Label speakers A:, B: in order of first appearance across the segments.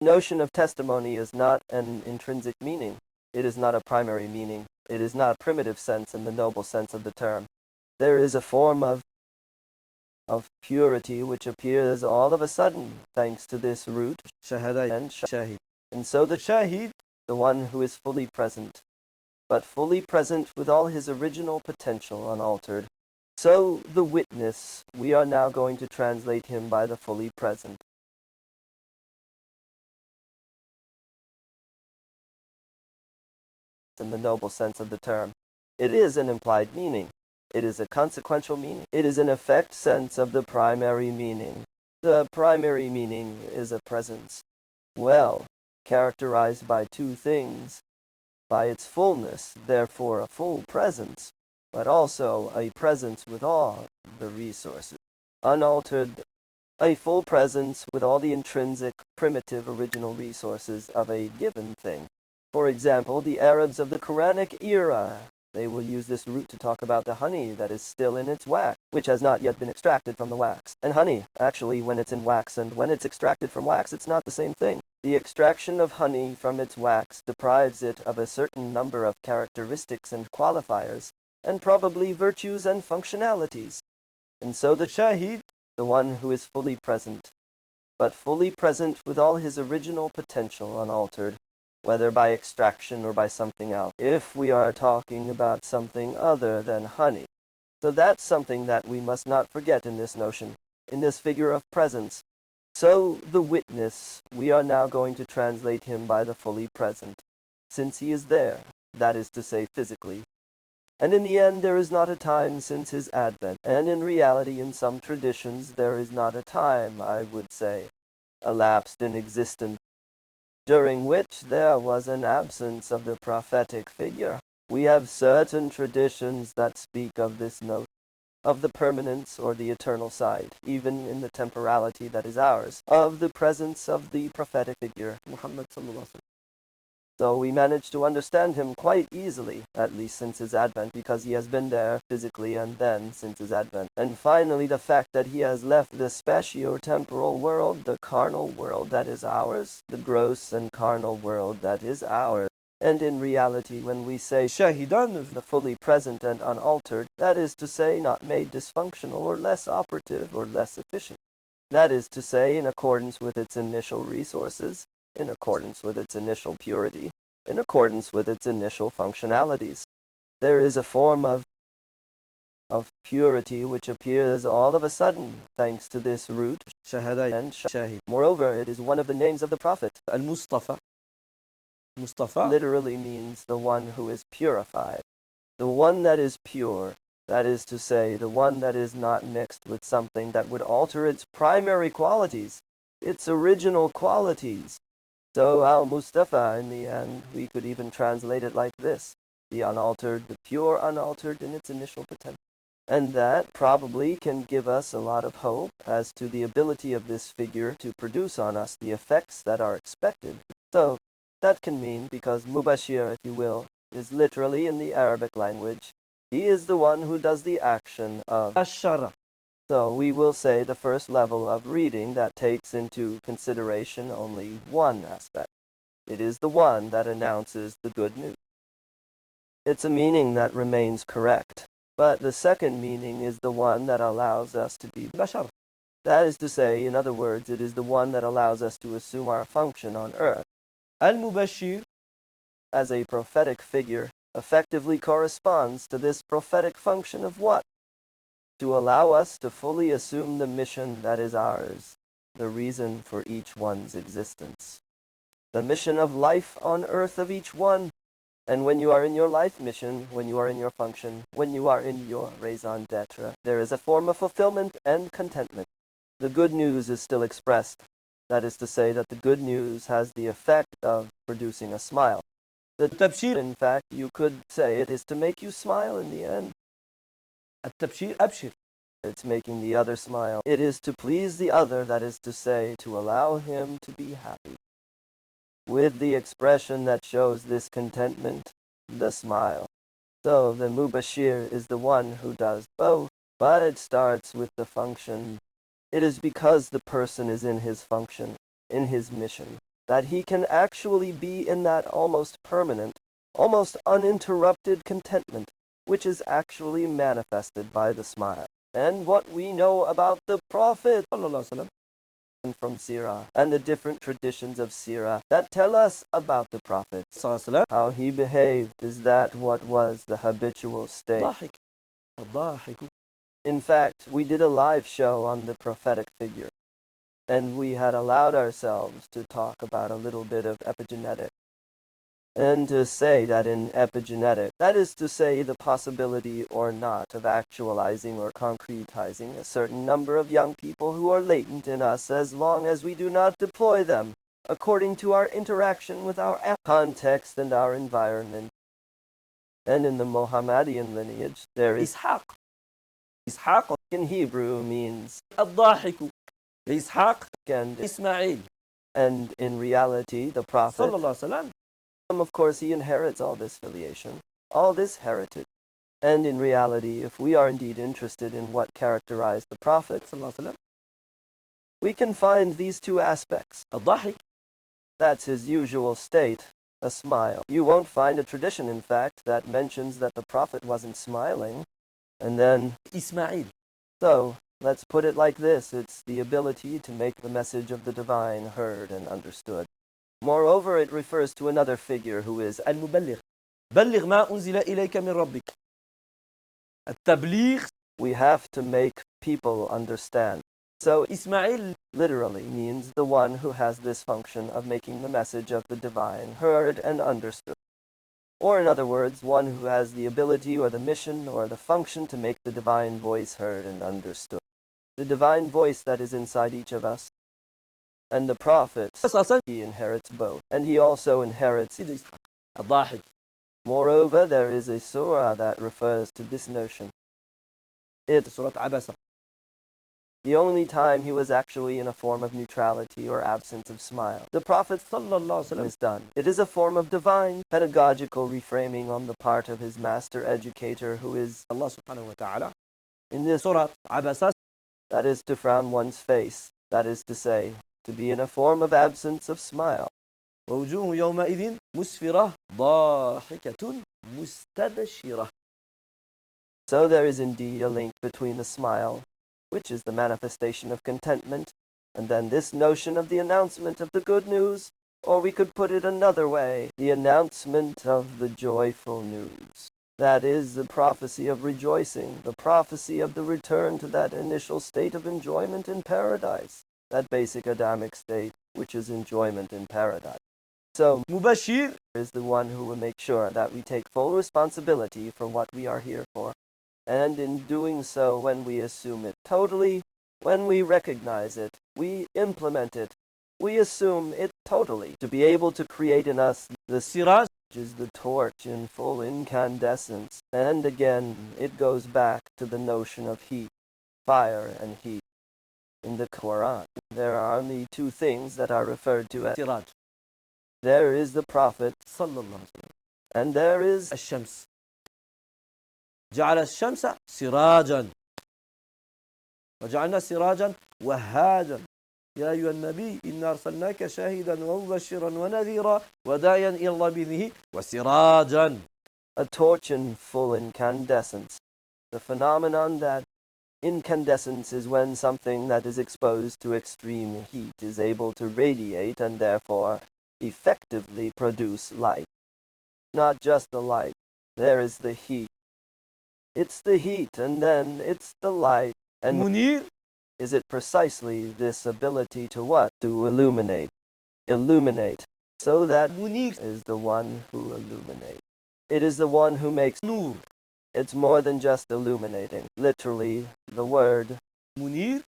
A: Notion of testimony is not an intrinsic meaning. It is not a primary meaning. It is not a primitive sense in the noble sense of the term. There is a form of purity which appears all of a sudden, thanks to this root, Shahada and Shahid. And so the Shahid, the one who is fully present, but fully present with all his original potential unaltered. So the witness, we are now going to translate him by the fully present. In the noble sense of the term. It is an implied meaning. It is a consequential meaning. It is an effect sense of the primary meaning. The primary meaning is a presence, well, characterized by two things. By its fullness, therefore a full presence, but also a presence with all the resources. Unaltered, a full presence with all the intrinsic, primitive, original resources of a given thing. For example, the Arabs of the Quranic era, they will use this root to talk about the honey that is still in its wax, which has not yet been extracted from the wax. And honey, actually, when it's in wax and when it's extracted from wax, it's not the same thing. The extraction of honey from its wax deprives it of a certain number of characteristics and qualifiers, and probably virtues and functionalities. And so the Shahid, the one who is fully present, but fully present with all his original potential unaltered, whether by extraction or by something else, if we are talking about something other than honey. So that's something that we must not forget in this notion, in this figure of presence. So the witness, we are now going to translate him by the fully present, since he is there, that is to say physically. And in the end there is not a time since his advent, and in reality in some traditions there is not a time, I would say, elapsed in existence, during which there was an absence of the prophetic figure. We have certain traditions that speak of this note, of the permanence or the eternal side, even in the temporality that is ours, of the presence of the prophetic figure, Muhammad sallallahu alaihi wasallam. So we manage to understand him quite easily, at least since his advent, because he has been there physically and then since his advent. And finally, the fact that he has left the spatio-temporal world, the carnal world that is ours, the gross and carnal world that is ours. And in reality, when we say Shahidan, the fully present and unaltered, that is to say not made dysfunctional or less operative or less efficient. That is to say in accordance with its initial resources, in accordance with its initial purity, in accordance with its initial functionalities. There is a form of purity which appears all of a sudden, thanks to this root, Shahada and Shahid. Moreover, it is one of the names of the Prophet. Al-Mustafa. Mustafa literally means the one who is purified, the one that is pure, that is to say, the one that is not mixed with something that would alter its primary qualities, its original qualities. So Al-Mustafa, in the end, we could even translate it like this: the unaltered, the pure unaltered in its initial potential. And that probably can give us a lot of hope as to the ability of this figure to produce on us the effects that are expected. So that can mean, because Mubashshir, if you will, is literally in the Arabic language, he is the one who does the action of Ashara. So we will say the first level of reading that takes into consideration only one aspect. It is the one that announces the good news. It's a meaning that remains correct, but the second meaning is the one that allows us to be Bashar. That is to say, in other words, it is the one that allows us to assume our function on earth. Al-Mubashshir, as a prophetic figure, effectively corresponds to this prophetic function of what? To allow us to fully assume the mission that is ours, the reason for each one's existence. The mission of life on earth of each one. And when you are in your life mission, when you are in your function, when you are in your raison d'etre, there is a form of fulfillment and contentment. The good news is still expressed. That is to say that the good news has the effect of producing a smile. The tabshir, in fact, you could say it is to make you smile in the end. التبشير أبشر. It's making the other smile. It is to please the other, that is to say, to allow him to be happy. With the expression that shows this contentment, the smile. So the Mubashshir is the one who does both, but it starts with the function. It is because the person is in his function, in his mission, that he can actually be in that almost permanent, almost uninterrupted contentment, which is actually manifested by the smile. And what we know about the Prophet from Sirah and the different traditions of Sirah that tell us about the Prophet, how he behaved, is that what was the habitual state. In fact, we did a live show on the prophetic figure, and we had allowed ourselves to talk about a little bit of epigenetic. And to say that in epigenetic, that is to say the possibility or not of actualizing or concretizing a certain number of young people who are latent in us as long as we do not deploy them according to our interaction with our context and our environment. And in the Mohammedan lineage, there is Ishaq. Ishaq in Hebrew means الضاحك. Ishaq and Ismail. And in reality, the Prophet, of course, he inherits all this filiation, all this heritage. And in reality, if we are indeed interested in what characterized the Prophet, we can find these two aspects. That's his usual state, a smile. You won't find a tradition, in fact, that mentions that the Prophet wasn't smiling. And then Ismail. So, let's put it like this. It's the ability to make the message of the divine heard and understood. Moreover, it refers to another figure who is المبلغ. بلغ ما أنزل إليك من ربك. التبليغ. We have to make people understand. So Ismail literally means the one who has this function of making the message of the divine heard and understood. Or in other words, one who has the ability or the mission or the function to make the divine voice heard and understood. The divine voice that is inside each of us. And the Prophet, he inherits both. And he also inherits الضاحك. Moreover, there is a surah that refers to this notion. It's Surah Abasa. The only time he was actually in a form of neutrality or absence of smile. The Prophet is done. It is a form of divine pedagogical reframing on the part of his master educator, who is Allah subhanahu wa ta'ala. In this surah Abasa, that is to frown one's face, that is to say, to be in a form of absence of smile. ووجوه يومئذ مسفرة ضاحكة مستبشرة. So there is indeed a link between the smile, which is the manifestation of contentment, and then this notion of the announcement of the good news, or we could put it another way, the announcement of the joyful news. That is the prophecy of rejoicing, the prophecy of the return to that initial state of enjoyment in paradise. That basic Adamic state, which is enjoyment in paradise. So, Mubashshir is the one who will make sure that we take full responsibility for what we are here for. And in doing so, when we assume it totally, when we recognize it, we implement it, we assume it totally, to be able to create in us the Siraj, which is the torch in full incandescence. And again, it goes back to the notion of heat, fire and heat. In the Quran, there are only two things that are referred to as Siraj. There is the Prophet, and there is الشمس. جعل الشمس سراجا وجعلنا سراجا وهاجا يا أيها النبي إنا أرسلناك شاهدا ومبشرا ونذيرا وداعيا إلى الله بإذنه وسراجا. A torch in full incandescence. The phenomenon that incandescence is when something that is exposed to extreme heat is able to radiate and therefore effectively produce light. Not just the light, there is the heat. It's the heat and then it's the light. And Munir, is it precisely this ability to what? To illuminate. Illuminate. So that Munir is the one who illuminates. It is the one who makes nur. It's more than just illuminating. Literally, the word Munir,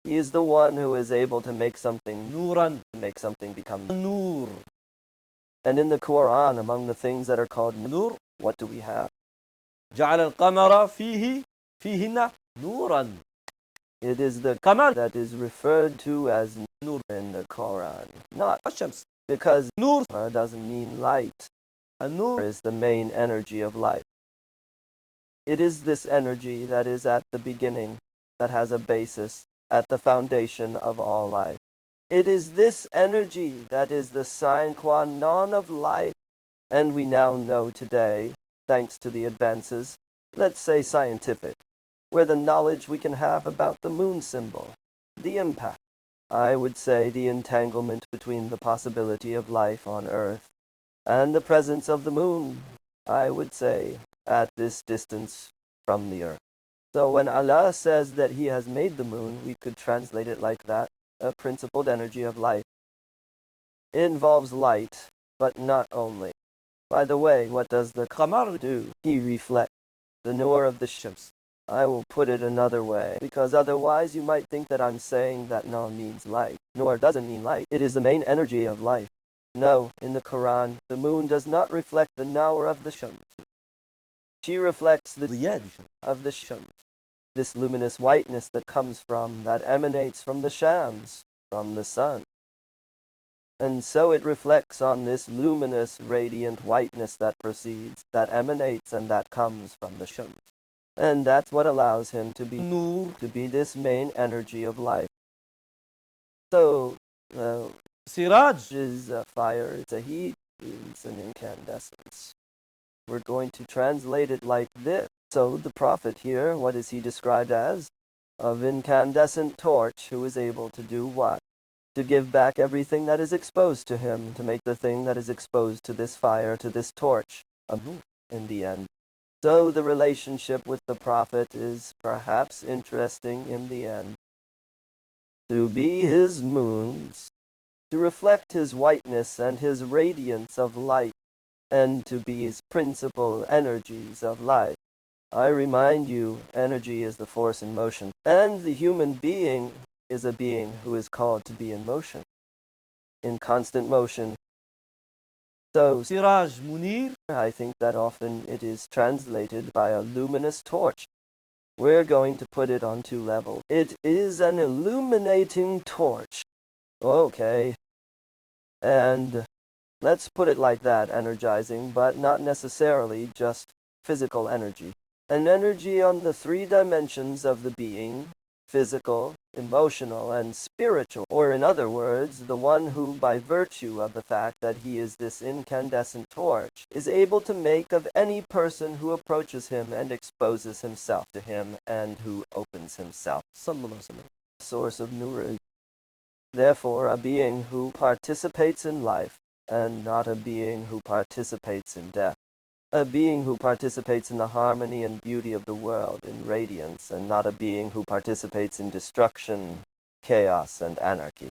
A: he is the one who is able to make something nuran, make something become nur. And in the Quran, among the things that are called nur, what do we have? جعل القمر فيهن نورا. It is the qamar that is referred to as nur in the Quran, not Shams, because nur doesn't mean light. And nur is the main energy of life. It is this energy that is at the beginning, that has a basis, at the foundation of all life. It is this energy that is the sine qua non of life, and we now know today, thanks to the advances, let's say scientific, where the knowledge we can have about the moon symbol, the impact, I would say the entanglement between the possibility of life on Earth and the presence of the moon, I would say, at this distance from the Earth. So when Allah says that He has made the moon, we could translate it like that, a principled energy of life. It involves light, but not only. By the way, what does the Qamar do? He reflects the nur of the Shams. I will put it another way, because otherwise you might think that I'm saying that nur means light. Nur doesn't mean light. It is the main energy of life. No, in the Quran, the moon does not reflect the nur of the Shams. She reflects the riyad of the Shams, this luminous whiteness that comes from, that emanates from the Shams, from the sun. And so it reflects on this luminous, radiant whiteness that proceeds, that emanates, and that comes from the Shams. And that's what allows him to be Nur, to be this main energy of life. So, Siraj is a fire, it's a heat, it's an incandescence. We're going to translate it like this. So the prophet here, what is he described as? Of incandescent torch who is able to do what? To give back everything that is exposed to him, to make the thing that is exposed to this fire, to this torch, a moon in the end. So the relationship with the prophet is perhaps interesting in the end. To be his moons, to reflect his whiteness and his radiance of light, and to be his principal energies of life. I remind you, energy is the force in motion, and the human being is a being who is called to be in motion, in constant motion. So, Siraj Munir, I think that often it is translated by a luminous torch. We're going to put it on two levels. It is an illuminating torch. Okay. And let's put it like that, energizing, but not necessarily just physical energy. An energy on the three dimensions of the being, physical, emotional, and spiritual, or in other words, the one who, by virtue of the fact that he is this incandescent torch, is able to make of any person who approaches him and exposes himself to him, and who opens himself, source of nur. Therefore, a being who participates in life, and not a being who participates in death. A being who participates in the harmony and beauty of the world, in radiance, and not a being who participates in destruction, chaos, and anarchy.